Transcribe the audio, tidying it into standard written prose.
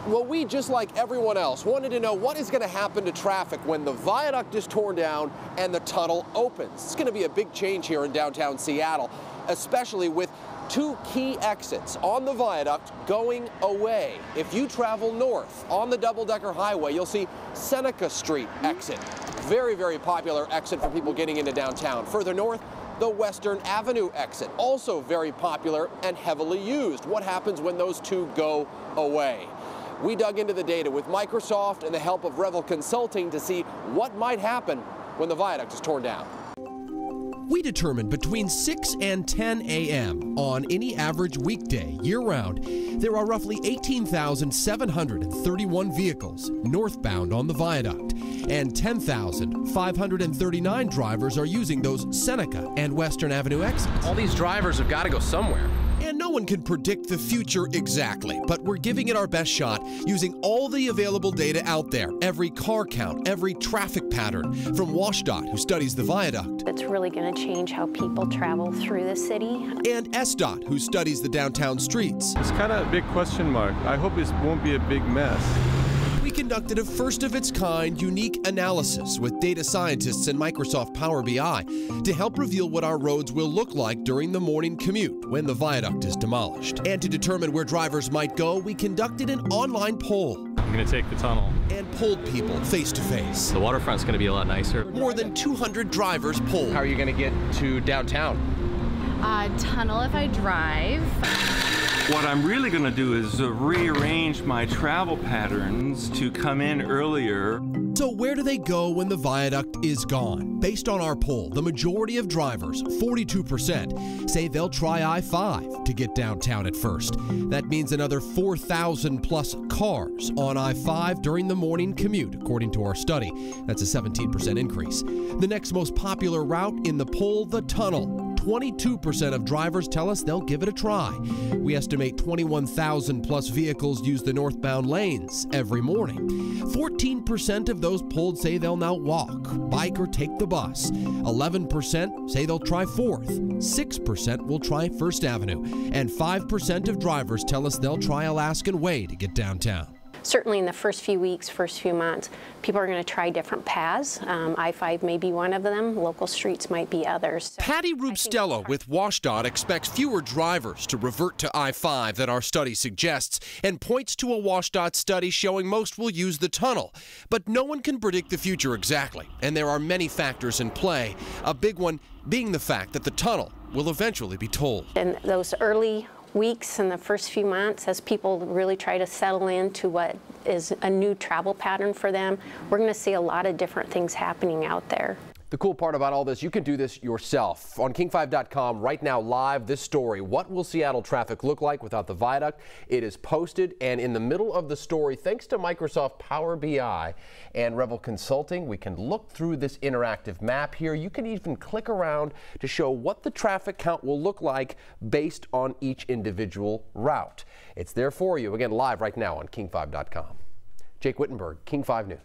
Well, we, just like everyone else, wanted to know what is going to happen to traffic when the viaduct is torn down and the tunnel opens. It's going to be a big change here in downtown Seattle, especially with two key exits on the viaduct going away. If you travel north on the double-decker highway, you'll see Seneca Street exit. Very, very popular exit for people getting into downtown. Further north, the Western Avenue exit, also very popular and heavily used. What happens when those two go away? We dug into the data with Microsoft and the help of Revel Consulting to see what might happen when the viaduct is torn down. We determined between 6 and 10 a.m. on any average weekday year-round, there are roughly 18,731 vehicles northbound on the viaduct, and 10,539 drivers are using those Seneca and Western Avenue exits. All these drivers have got to go somewhere. And no one can predict the future exactly, but we're giving it our best shot using all the available data out there, every car count, every traffic pattern, from WashDOT, who studies the viaduct. It's really going to change how people travel through the city. And SDOT, who studies the downtown streets. It's kind of a big question mark. I hope it won't be a big mess. We conducted a first-of-its-kind unique analysis with data scientists and Microsoft Power BI to help reveal what our roads will look like during the morning commute when the viaduct is demolished. And to determine where drivers might go, we conducted an online poll. I'm going to take the tunnel. And polled people face-to-face. The waterfront's going to be a lot nicer. More than 200 drivers polled. How are you going to get to downtown? Tunnel if I drive. What I'm really going to do is rearrange my travel patterns to come in earlier. So where do they go when the viaduct is gone? Based on our poll, the majority of drivers, 42%, say they'll try I-5 to get downtown at first. That means another 4,000 plus cars on I-5 during the morning commute, according to our study. That's a 17% increase. The next most popular route in the poll, the tunnel. 22% of drivers tell us they'll give it a try. We estimate 21,000 plus vehicles use the northbound lanes every morning. 14% of those polled say they'll now walk, bike, or take the bus. 11% say they'll try 4th. 6% will try First Avenue. And 5% of drivers tell us they'll try Alaskan Way to get downtown. Certainly in the first few weeks, first few months, people are going to try different paths. I-5 may be one of them. Local streets might be others. So Patty Rubstello with WashDOT expects fewer drivers to revert to I-5 than our study suggests, and points to a WashDOT study showing most will use the tunnel. But no one can predict the future exactly, and there are many factors in play, a big one being the fact that the tunnel will eventually be tolled. In those early weeks and the first few months, as people really try to settle into what is a new travel pattern for them, we're going to see a lot of different things happening out there. The cool part about all this, you can do this yourself. On King5.com right now, live, this story. What will Seattle traffic look like without the viaduct? It is posted, and in the middle of the story, thanks to Microsoft Power BI and Revel Consulting, we can look through this interactive map here. You can even click around to show what the traffic count will look like based on each individual route. It's there for you. Again, live right now on King5.com. Jake Wittenberg, King 5 News.